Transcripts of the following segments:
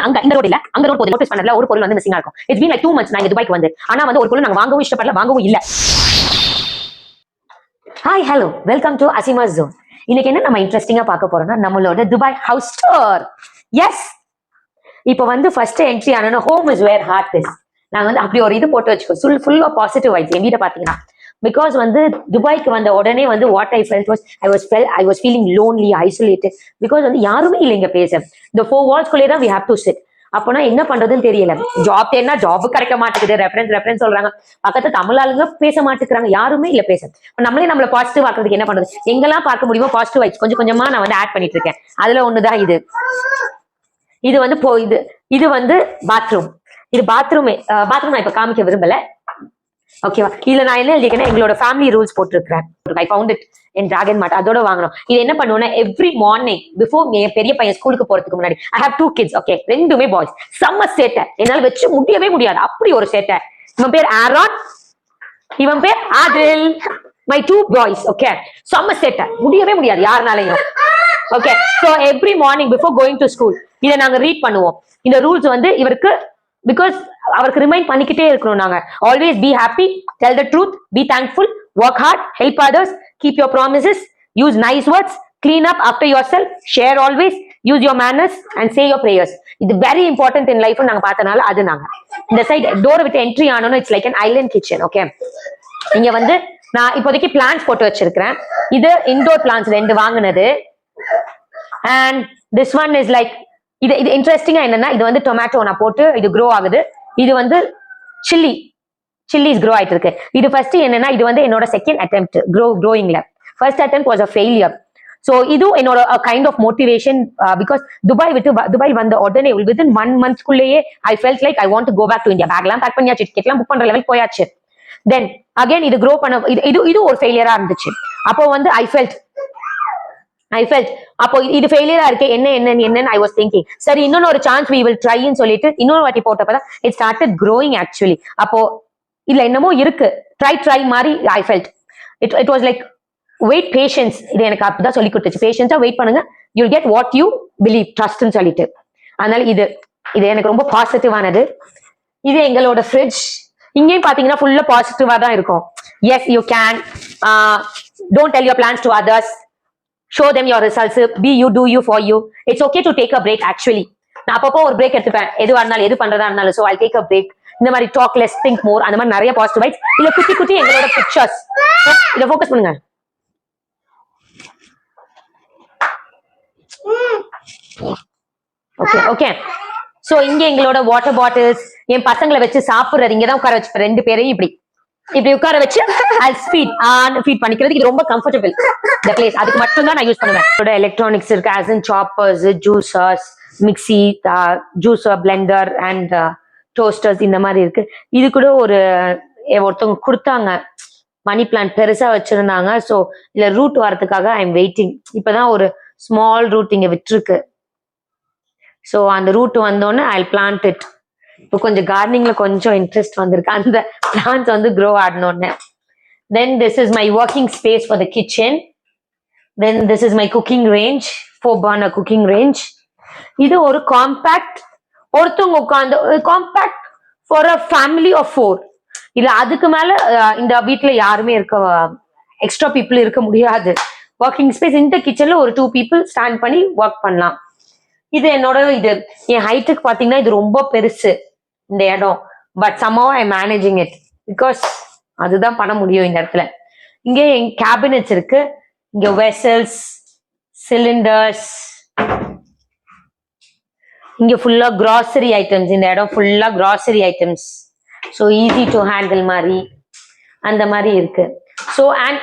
அங்க இந்த ரோட் இல்ல அங்க ரோட் போகுது நோட்டீஸ் பண்ணல ஒரு பொருள் வந்து மிஸ்ஸிங்கா இருக்கும். இட்ஸ் பீன் லைக் 2 months நான் இங்க துபாய்க்கு வந்து ஆனா வந்து ஒரு பொருள் நாங்க வாங்கவும் இஷ்டப்படல வாங்கவும் இல்ல. Hi hello welcome to Asima's zone. இன்னைக்கு என்ன நம்ம இன்ட்ரெஸ்டிங்கா பார்க்க போறோம்னா நம்மளோட துபாய் ஹவுஸ் டூர். எஸ் இப்போ வந்து ஃபர்ஸ்ட் என்ட்ரி ஆனா home is where heart is. நாங்க வந்து அப்படி ஒரு இது போட்டு வச்சுக்கோ ஃபுல் ஆஃப் பாசிட்டிவ் வைப்ஸ் என் வீட்டை பாத்தீங்கன்னா. பிகாஸ் வந்து துபாய்க்கு வந்த உடனே வந்து what I felt was I was feeling lonely isolated. Because வந்து யாருமே இல்லை இங்க பேச. இந்த 4 walls தான் வி ஹேவ் டு சிட். அப்போனா என்ன பண்றதுன்னு தெரியல. ஜாப் தேடினா ஜாப் கிடைக்க மாட்டேங்குது. ரெஃபரன்ஸ் சொல்றாங்க. பக்கத்து தமிழ் ஆளுங்க பேச மாட்டேங்கிறாங்க. யாருமே இல்ல பேச. நம்மளே நம்மள பாசிட்டிவ் ஆக்குறதுக்கு என்ன பண்றது? எங்கெல்லாம் பார்க்க முடியுமோ பாசிட்டிவ் வைப்ஸ் கொஞ்சம் கொஞ்சமா நான் வந்து ஆட் பண்ணிட்டு இருக்கேன். அதுல ஒண்ணுதான் இது. இது வந்து இது வந்து பாத்ரூம். இது பாத்ரூம் நான் இப்ப காமிக்க விரும்பல. ஓகேவா? இதுல நான் என்ன எழுதிக்கேன்னா எங்களோட ஃபேமிலி ரூல்ஸ் போட்டிருக்கிறேன். I found it in Dragon Mart. அதோட வாங்கணும். இது என்ன பண்ணுவோம்னா எவ்ரி மார்னிங் பிஃபோர் என் பெரிய பையன் ஸ்கூலுக்கு போறதுக்கு முன்னாடி ஐ ஹேவ் 2 kids. ஓகே, ரெண்டுமே பாய்ஸ். செம்ம சேட்டை. என்னால வச்சு முடியவே முடியாது. அப்படி ஒரு சேட்டை. இவன் பேர் ஆரோன், இவன் பேர் ஆதில். My 2 boys. ஓகே, செம்ம சேட்டை. முடியவே முடியாது யாருனாலையும். Okay, so every morning before going to school இதை நாங்க ரீட் பண்ணுவோம். இந்த ரூல்ஸ் வந்து இவருக்கு பிகாஸ் அவருக்கு ரிமைண்ட் பண்ணிக்கிட்டே இருக்கணும். நாங்க always be happy, tell the truth, be thankful, work hard, help others, keep your promises, use nice words, clean up after your self, share always, use your manners and say your prayers. இது very important in life. நாங்க பார்த்தனால அது நாங்க இந்த side டோரை விட்டு entry ஆனோம். It's like an Island kitchen. Okay, இங்க வந்து நான் இப்போதைக்கு பிளான்ஸ் போட்டு வச்சிருக்கிறேன். இது இன்டோர் பிளான்ஸ் 2 வாங்கினது. And this one is like இது இன்ட்ரெஸ்டிங்கா என்னன்னா இது வந்து டொமேட்டோ நான் போட்டு இது க்ரோ ஆகுது. இது வந்து சில்லிஸ் க்ரோ ஆயிட்டு இருக்கு. இது ஃபர்ஸ்ட் என்னன்னா இது வந்து என்னோட செகண்ட் அட்டெம்ப்ட் க்ரோயிங்ல. First attempt was a failure. So இது என்னோட kind of motivation. Because Dubai வந்த உடனே வித்தின் 1 monthக்குள்ளேயே I felt like I want to go back to India. பேக்லாம் பேக் பண்ணியாச்சு, டிக்கெட்லாம் புக் பண்ற லெவல் போயாச்சு. தென் அகைன் இது க்ரோ பண்ண இது ஒரு ஃபெயிலியரா இருந்துச்சு. அப்போ வந்து ஐ ஃபெல்ட் அப்போ இது ஃபெயிலியரா இருக்கு. என்ன ஐ வாஸ் திங்கிங் சரி இன்னொன்னு ஒரு சான்ஸ் we will try ன்னு சொல்லிட்டு இன்னொரு வாட்டி போட்டப்பதான் it started growing actually. அப்போ இல்ல என்னமோ இருக்கு ட்ரை மாதிரி I felt it was like wait, patience. இது எனக்கு அப்பதான் சொல்லி கொடுத்துச்சு. பேஷன்ஸா வெயிட் பண்ணுங்க, you'll get what you believe, trust ன்னு சொல்லிட்டு. அதனால இது எனக்கு ரொம்ப பாசிட்டிவானது. இது எங்களோட ஃப்ரிட்ஜ். இங்கேயும் பாத்தீங்கன்னா ஃபுல்லா பாசிட்டிவா தான் இருக்கும். yes you can don't tell your plans to others, show them your results, be you, do you for you. It's okay to take a break actually. நான் அப்பப்போ ஒரு பிரேக் எடுத்துப்பேன். எது பண்றதா இருந்தாலும். so I'll take a break. இந்த மாதிரி talk less, think more, அந்த மாதிரி நிறைய பாசிட்டிவ் வைப்ஸ். இல்ல குட்டி எங்களோட பிக்சர்ஸ் இத ஃபோக்கஸ் பண்ணுங்க. ஓகே சோ இங்க எங்களோட வாட்டர் பாட்டில்ஸ், என் பசங்களை வச்சு சாப்பிடுறது இங்கதான் உட்கார வச்சு 2 பேரையும் இப்படி உட்கார வச்சு ஃபீட் பண்ணிக்கிறதுக்கு இது ரொம்ப கம்ஃபர்டபிள் இந்த பிளேஸ். அதுக்கு மட்டும் தான் நான் யூஸ் பண்ணுவேன். எலக்ட்ரானிக்ஸ் இருக்கு, as in choppers, juicers, mixie, juicer, blender and toasters இந்த மாதிரி இருக்கு. இது கூட ஒருத்தவங்க கொடுத்தாங்க. மணி பிளான்ட் பெருசா வச்சிருந்தாங்க. ஸோ இதுல ரூட் வரதுக்காக ஐ எம் வெயிட்டிங். இப்பதான் ஒரு ஸ்மால் ரூட் இங்க விட்டுருக்கு. ஸோ அந்த ரூட் வந்தோடனே ஐ பிளான்ட் இட். இப்போ கொஞ்சம் கார்டனிங்ல கொஞ்சம் இன்ட்ரெஸ்ட் வந்திருக்கு. அந்த பிளான்ஸ் வந்து க்ரோ ஆடணும்னு. Then this is my working space for the kitchen. Then this is my cooking range, 4 burner cooking range. இது ஒரு காம்பேக்ட், ஒருத்தவங்க உட்காந்து compact for a family of 4. இல்ல அதுக்கு மேல இந்த வீட்டுல யாருமே எக்ஸ்ட்ரா பீப்புள் இருக்க முடியாது. Working space. இந்த கிச்சன்ல ஒரு 2 people ஸ்டாண்ட் பண்ணி ஒர்க் பண்ணலாம். இது என்னோட என் ஹைட்டுக்கு பாத்தீங்கன்னா இது ரொம்ப பெருசு இந்த இடம். But somehow I'm managing it because அதுதான் பண்ண முடியும் இந்த இடத்துல. இங்கே என் கேபினெட்ஸ் இருக்கு. இங்க வெசல்ஸ், சிலிண்டர்ஸ், இங்க ஃபுல்லா கிராசரி ஐட்டம்ஸ். இந்த இடம் ஃபுல்லா grocery items. So easy to handle மாதிரி அந்த மாதிரி இருக்கு. ஸோ அண்ட்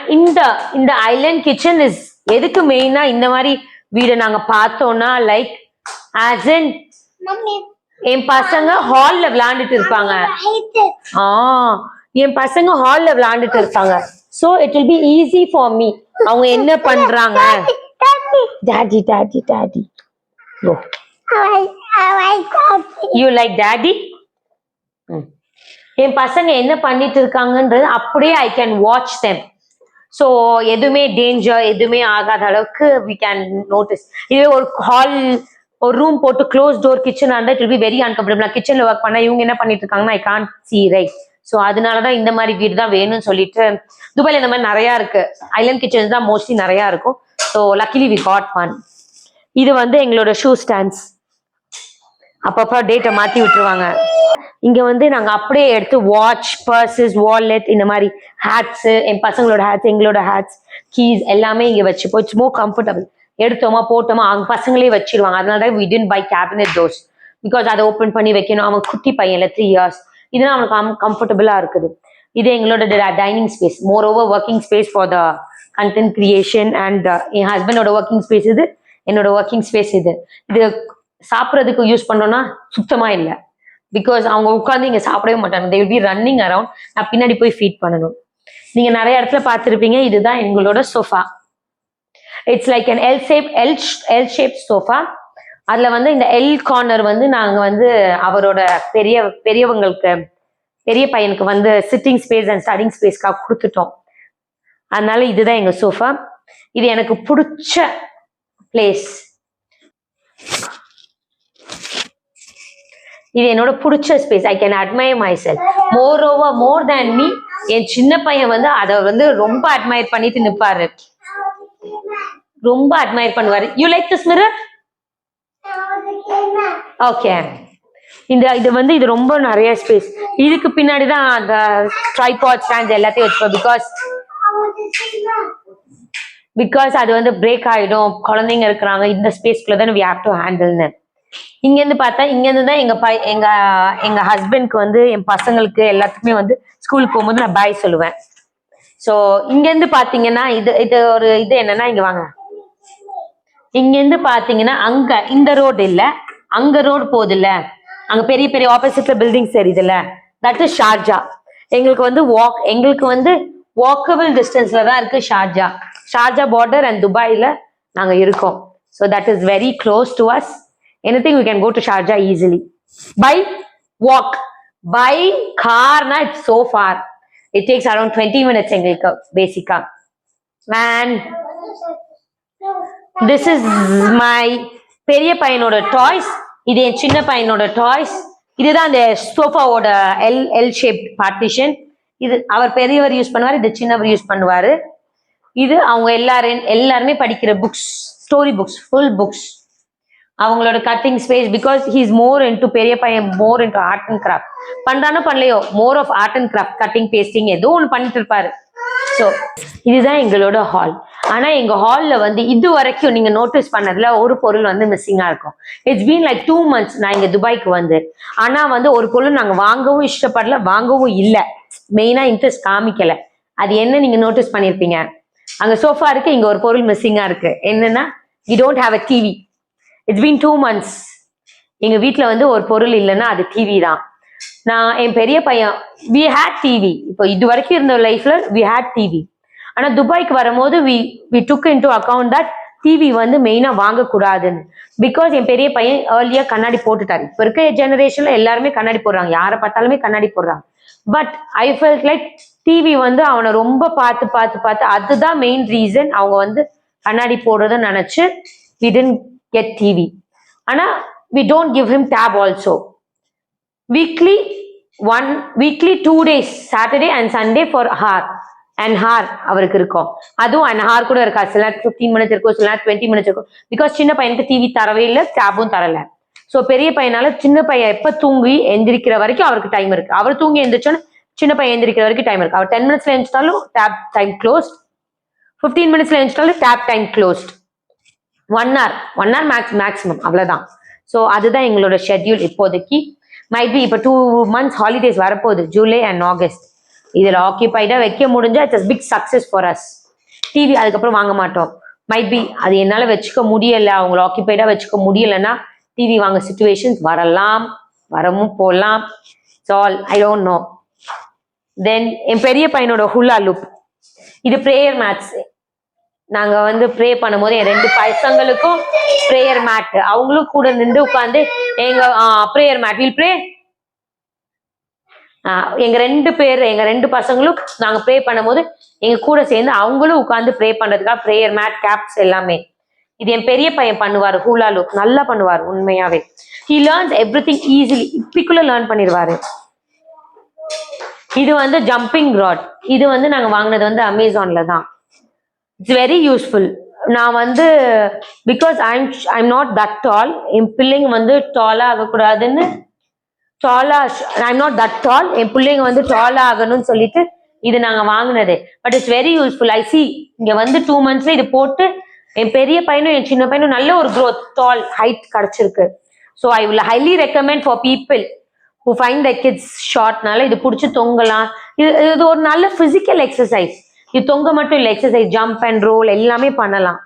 இந்த ஐலண்ட் கிச்சன் இஸ் எதுக்கு மெயினா இந்த மாதிரி வீடு நாங்க பார்த்தோம்னா லைக் as in என் பசங்க ஹால்ல விளையாண்டுட்டு இருப்பாங்க. என் பசங்க ஹால்ல விளையாண்டுட்டு இருப்பாங்க. so it will be easy for me. அவங்க என்ன பண்றாங்க? daddy go. you like daddy? என் பசங்க என்ன பண்ணிட்டு இருக்காங்கன்றது அப்படியே I can watch them. So எதுவுமே டேஞ்சர் எதுவுமே ஆகாத அளவுக்கு we can notice. இதே ஒரு ஹால் ஒரு ரூம் போட்டு க்ளோஸ் டோர் கிச்சன் இருந்தா it will be very uncomfortable. நான் கிச்சன்ல ஒர்க் பண்ணா இவங்க என்ன பண்ணிட்டு இருக்காங்கன்னா I can't C right. So அதனாலதான் இந்த மாதிரி வீடு தான் வேணும்னு சொல்லிட்டு துபாயில இந்த மாதிரி நிறைய இருக்கு. ஐலண்ட் கிச்சன்ஸ் தான் மோஸ்ட்லி நிறைய இருக்கும். So luckily we got one. இது வந்து எங்களோட ஷூ ஸ்டாண்ட்ஸ். அப்பப்போ டேட்டை மாத்தி விட்டுருவாங்க. இங்க வந்து நாங்க அப்படியே எடுத்து வாட்ச், பர்சஸ், வாலெட், இந்த மாதிரி ஹேட்ஸ், என் பசங்களோட ஹேட்ஸ், எங்களோட ஹேட்ஸ், கீஸ் எல்லாமே இங்க வச்சுப்போம். It's more comfortable. எடுத்தோமா போட்டோமா அவங்க பசங்களே வச்சிருவாங்க. அதனாலதான் we didn't buy cabinet doors because அதை ஓப்பன் பண்ணி வைக்கணும். அவன் குட்டி பையன்ல 3 years. இதுதான் அவனுக்கு கம்ஃபர்டபுளா இருக்குது. இது எங்களோட dining space. Moreover working space for the content creation. And என் ஹஸ்பண்டோட ஒர்க்கிங் ஸ்பேஸ் இது, என்னோட ஒர்க்கிங் ஸ்பேஸ் இது. இது சாப்பிட்றதுக்கு யூஸ் பண்ணோம்னா சுத்தமா இல்லை. பிகாஸ் அவங்க உட்காந்து இங்க சாப்பிடவே மாட்டாங்க. they will be running around. நான் பின்னாடி போய் ஃபீட் பண்ணணும். நீங்க நிறைய இடத்துல பார்த்துருப்பீங்க. இதுதான் எங்களோட sofa. It's like an L shape sofa. அதுல வந்து இந்த எல் கார்னர் வந்து நாங்க வந்து அவரோட பெரியவங்களுக்கு பெரிய பையனுக்கு வந்து சிட்டிங் ஸ்பேஸ் அண்ட் ஸ்டடிங் ஸ்பேஸ்க்காக கொடுத்துட்டோம். அதனால இதுதான் எங்க சோஃபா. இது எனக்கு பிடிச்ச பிளேஸ். இது என்னோட பிடிச்ச space. I can admire myself. More than me. என் சின்ன பையன் வந்து அதை வந்து ரொம்ப அட்மையர் பண்ணிட்டு நிப்பாரு. ரொம்ப அட்மையர் பண்ணுவாரு. You like this mirror? Okay. இது வந்து இது ரொம்ப நிறைய ஸ்பேஸ். இதுக்கு பின்னாடி தான் அந்த ட்ரைபாட் ஸ்டாண்ட்ஸ் எல்லாத்தையும் வச்சுப்போம். பிகாஸ் அது வந்து பிரேக் ஆயிடும், குழந்தைங்க இருக்கிறாங்க, இந்த ஸ்பேஸ்க்குள்ள தான் we have to handle. இங்கேருந்து பார்த்தா இங்கேருந்து தான் எங்க ஹஸ்பண்ட்க்கு வந்து என் பசங்களுக்கு எல்லாத்துக்குமே வந்து ஸ்கூலுக்கு போகும்போது நான் பாய் சொல்லுவேன். ஸோ இங்கேருந்து பார்த்தீங்கன்னா இது ஒரு இது என்னன்னா, இங்க வாங்க. இங்கேருந்து பார்த்தீங்கன்னா அங்க இந்த ரோடு இல்லை, அங்க ரோடு போகுது இல்ல, அங்க பெரிய பெரிய ஆப்போசிட்ல பில்டிங்ஸ் தெரியுதுல்ல, தட் இஸ் ஷார்ஜா. எங்களுக்கு வந்து வாக்கபிள் டிஸ்டன்ஸ்ல தான் இருக்கு ஷார்ஜா பார்டர் அண்ட் துபாயில நாங்க இருக்கோம். So that is very close to us. Anything we can go to Sharjah easily. By walk. By car, na, it's so far. It takes around 20 minutes basically. And this is my பெரிய பையனோட toys. இது என் சின்ன பையனோட toys. இதுதான் அந்த சோஃபாவோட L shape partition. இது அவர் பெரியவர் use பண்ணுவார், இது சின்னவர் யூஸ் பண்ணுவாரு. இது அவங்க எல்லாருமே படிக்கிற books, story books, full books. அவங்களோட cutting space. Because he's more into பெரிய பையன் more into art and craft. பண்றானோ பண்ணலையோ more of art and craft, cutting, pasting ஏதோ ஒன்று பண்ணிட்டு இருப்பாரு. ஸோ இதுதான் எங்களோட ஹால். ஆனா எங்க ஹால்ல வந்து இது வரைக்கும் நீங்க நோட்டீஸ் பண்ணதுல ஒரு பொருள் வந்து மிஸ்ஸிங்கா இருக்கும். இட்ஸ் பீன் லைக் 2 months நான் இங்க துபாய்க்கு வந்து. ஆனா வந்து ஒரு பொருள் நாங்க வாங்கவும் இஷ்டப்படல, வாங்கவும் இல்லை, மெயினா இன்ட்ரெஸ்ட் காமிக்கல. அது என்ன நீங்க நோட்டீஸ் பண்ணிருப்பீங்க. அங்க சோஃபா இருக்கு, இங்க ஒரு பொருள் மிஸ்ஸிங்கா இருக்கு. என்னன்னா, we don't have a TV. It's been 2 months. எங்க வீட்டுல வந்து ஒரு பொருள் இல்லைன்னா அது டிவி தான். நான் என் பெரிய பையன் we had TV. இப்போ இது வரைக்கும் இருந்த லைஃப்ல we had TV. ஆனா துபாய்க்கு வரும்போது we took into account that TV வந்து மெயினா வாங்கக்கூடாதுன்னு. பிகாஸ் என் பெரிய பையன் ஏர்லியா கண்ணாடி போட்டுட்டாரு. இப்ப இருக்க ஜெனரேஷன்ல எல்லாருமே கண்ணாடி போடுறாங்க, யாரை பார்த்தாலுமே கண்ணாடி போடுறாங்க. But I felt like TV வந்து அவனை ரொம்ப பார்த்து அதுதான் மெயின் ரீசன் அவங்க வந்து கண்ணாடி போடுறதுன்னு நினைச்சு we didn't get TV. ஆனா we don't give him tab also. Weekly 2 days, Saturday and Sunday for hour அவருக்கு இருக்கும். அதுவும் an hour கூட இருக்கா. சில 15 minutes இருக்கும், சில 20 minutes இருக்கும். பிகாஸ் சின்ன பையனுக்கு டிவி தரவே இல்லை, டேபும் தரல. ஸோ பெரிய பையனால சின்ன பையன் எப்ப தூங்கி எந்திரிக்கிற வரைக்கும் அவருக்கு டைம் இருக்கு. அவர் தூங்கி எந்திரிச்சோன்னு சின்ன பையன் எந்திரிக்கிற வரைக்கும் டைம் இருக்கு. அவர் 10 minutes எழுந்தாலும் டேப் டைம் க்ளோஸ்ட், 15 minutes எழுந்தாலும் tap time closed. 1 hour maximum, அவ்வளவுதான். ஸோ அதுதான் எங்களோட ஷெட்யூல் இப்போதைக்கு. மைட் பி இப்போ 2 months ஹாலிடேஸ் வரப்போகுது, ஜூலை அண்ட் ஆகஸ்ட். இதுல ஆக்கியபைடா வைக்க முடிஞ்சா it's big success for us. TV அதுக்கப்புறம் வாங்க மாட்டோம். மைட் பி அது என்னால வச்சுக்க முடியல, அவங்கள ஆக்கியபைடா வச்சுக்க முடியலன்னா டிவி வாங்க சிச்சுவேஷன்ஸ் வரலாம், வரவும் போகலாம். It's all I don't know. Then என் பெரிய பையனோட ஹுல்லா லூப், இது ப்ரேயர் மேட்ஸ். நாங்க வந்து ப்ரே பண்ணும்போது என் 2 பசங்களுக்கும் ப்ரேயர் மேட், அவங்களும் கூட நின்று உட்காந்து எங்க ப்ரேயர் மேட் வில் ப்ரே. எங்க 2 பசங்களும் நாங்க ப்ரே பண்ணும்போது எங்க கூட சேர்ந்து அவங்களும் உட்காந்து ப்ரே பண்றதுக்காக ப்ரேயர் மேட், கேப்ஸ் எல்லாமே. இது என் பெரிய பையன் பண்ணுவாரு. ஹூலா லூப் நல்லா பண்ணுவார் உண்மையாவே. ஹி லேர்ன்ஸ் எவ்ரிதிங் ஈஸிலி, இப்பikuள்ள லேர்ன் பண்ணிடுவாரு. இது வந்து ஜம்பிங் ராட். இது வந்து நாங்க வாங்கினது வந்து அமேசான்ல தான். It's very useful. நான் வந்து பிகாஸ் ஐம் நாட் தட் டால், என் பிள்ளைங்க வந்து டாலா ஆகக்கூடாதுன்னு ஐம் நாட் தட் டால், என் பிள்ளைங்க வந்து டாலா ஆகணும்னு சொல்லிட்டு இது நாங்க வாங்கினது. But it's very useful. I C இங்க வந்து 2 monthsல இது போட்டு என் பெரிய பையனும் என் சின்ன பையனும் நல்ல ஒரு growth, டால் ஹைட் கிடைச்சிருக்கு. So I will highly recommend for people who find their kids ஷார்ட்னால இது பிடிச்சி தொங்கலாம். இது ஒரு நல்ல பிசிக்கல் எக்ஸசைஸ். இது தொங்க மட்டும் இல்லை, எக்ஸசைஸ் ஜம்ப் அண்ட் ரோல் எல்லாமே பண்ணலாம்.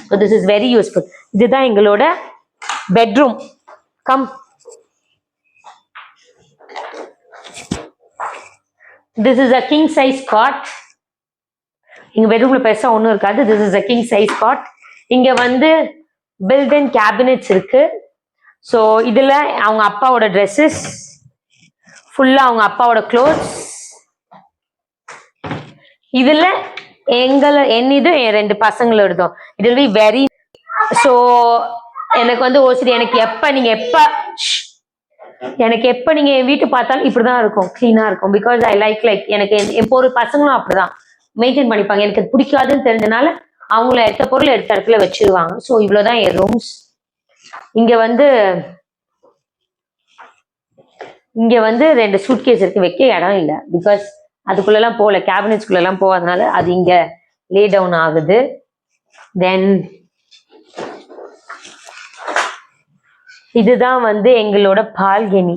So this is very useful. இதுதான் எங்களோட bedroom. Come, this is a king size cot. இங்க பெட்ரூம்ல பெருசா ஒன்றும் இருக்காது. This is a king size cot. இங்க வந்து பில்ட்-இன் கேபினெட்ஸ் இருக்கு. ஸோ இதுல அவங்க அப்பாவோட ட்ரெஸ்ஸஸ், ஃபுல்லா அவங்க அப்பாவோட க்ளோத்ஸ். இதுல என்னது என் 2 பசங்களோடதும். It will be very. So எனக்கு வந்து ஓசிடி, எனக்கு எப்ப நீங்க என் வீட்டு பார்த்தாலும் இப்படிதான் இருக்கும், கிளீனா இருக்கும். பிகாஸ் ஐ லைக் எனக்கு என் ஒரு பசங்களும் அப்படிதான் மெயின்டைன் பண்ணிப்பாங்க. எனக்கு அது பிடிக்காதுன்னு தெரிஞ்சனால அவங்கள எடுத்த பொருள் எடுத்த இடத்துல வச்சிருவாங்க. ஸோ இவ்வளவுதான் என் ரூம்ஸ். இங்க வந்து 2 சூட்கேஸ் இருக்கு, வைக்க இடம் இல்லை. பிகாஸ் அதுக்குள்ளெல்லாம் போகல, கேபினெட்ஸ்குள்ளெல்லாம் போகாதனால அது இங்க லே டவுன் ஆகுது. தென் இதுதான் வந்து எங்களோட பால்கனி.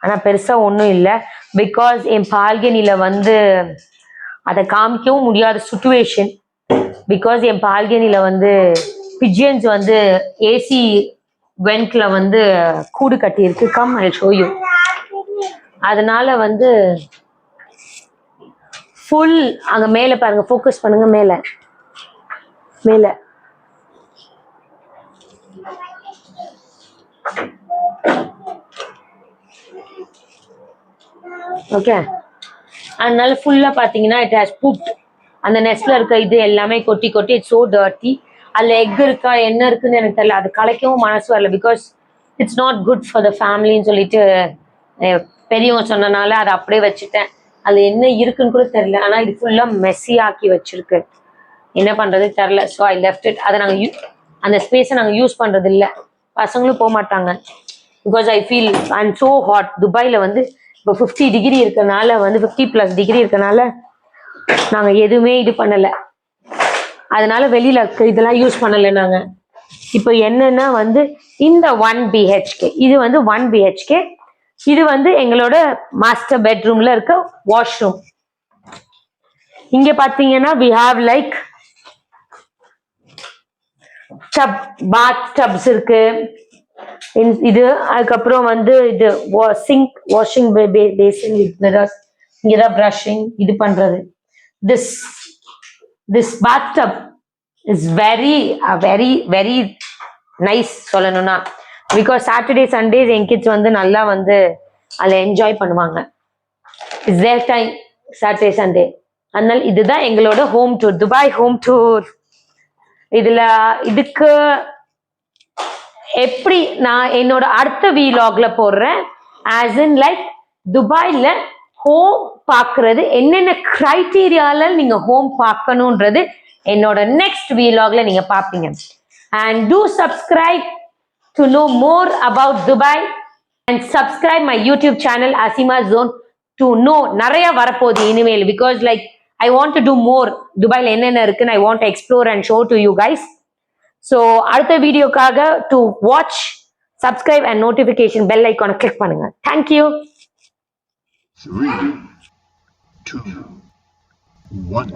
ஆனா பெருசா ஒன்றும் இல்லை. பிகாஸ் என் பால்கனில வந்து அதை காமிக்கவும் முடியாத சுச்சுவேஷன். பிகாஸ் என் பால்கனில வந்து பிஜியன்ஸ் வந்து ஏசி வென்ட்ல வந்து கூடு கட்டி இருக்கு. Come I show you. அதனால வந்து ஃபுல் அங்க மேல பாருங்க, ஃபோக்கஸ் பண்ணுங்க, மேல ஓகே. அதனால ஃபுல்லா பாத்தீங்கன்னா இட் ஹாஸ் புட். அந்த நெஸ்ட்ல இருக்க இது எல்லாமே கொட்டி இட்ஸ் சோ டர்ட்டி. அதுல எக் இருக்கா என்ன இருக்குன்னு எனக்கு தெரியல. அது கலைக்கவும் மனசு வரல. Because it's not good for the ஃபேமிலின்னு சொல்லிட்டு பெரியவங்க சொன்னனால அதை அப்படியே வச்சுட்டேன். அதுல என்ன இருக்குன்னு கூட தெரியல. ஆனா இது ஃபுல்லா மெஸ்ஸி ஆக்கி வச்சிருக்கு, என்ன பண்றது தெரியல. So I left it. அதை நாங்கள் அந்த ஸ்பேஸை நாங்கள் யூஸ் பண்றது இல்லை. பசங்களும் போக மாட்டாங்க. Because I feel I'm so hot. துபாயில வந்து இப்போ 50 டிகிரி இருக்கனால வந்து 50+ டிகிரி இருக்கனால நாங்கள் எதுவுமே இது பண்ணலை. அதனால வெளியில இதெல்லாம் யூஸ் பண்ணலை நாங்கள். இப்போ என்னன்னா வந்து இந்த 1 BHK, இது வந்து 1 BHK. இது வந்து எங்களோட மாஸ்டர் பெட்ரூம்ல இருக்க வாஷ்ரூம். இங்க பாத்தீங்கன்னா we have like bath tubs இருக்கு. இது அதுக்கப்புறம் வந்து இது சிங்க், வாஷிங் பேசின், இங்கதான் பிரஷிங் இது பண்றது. this bathtub is very nice சொல்லணும்னா. பிகாஸ் சாட்டர்டே சண்டேஸ் என் கிட்ஸ் வந்து நல்லா வந்து அதில் என்ஜாய் பண்ணுவாங்க. It's their time Saturday Sunday. அதனால இதுதான் எங்களோட home tour, Dubai home tour. இதுக்கு எப்படி நான் என்னோட அடுத்த வீலாக்ல போடுறேன். ஆஸ் இன் லைக் துபாயில ஹோம் பார்க்கறது என்னென்ன கிரைட்டீரியால நீங்க ஹோம் பார்க்கணும்ன்றது என்னோட நெக்ஸ்ட் வீலாக்ல நீங்க பார்ப்பீங்க. And two subscribe to know more about Dubai and subscribe my YouTube channel Asima's Zone to know நிறைய வரப்போகுது இனிமேல். because like I want to do more. துபாயில என்னென்ன இருக்குன்னு I want to explore and show to you guys. so அடுத்த வீடியோக்காக to watch, subscribe and notification bell icon click பண்ணுங்க. thank you. 3, 2, 1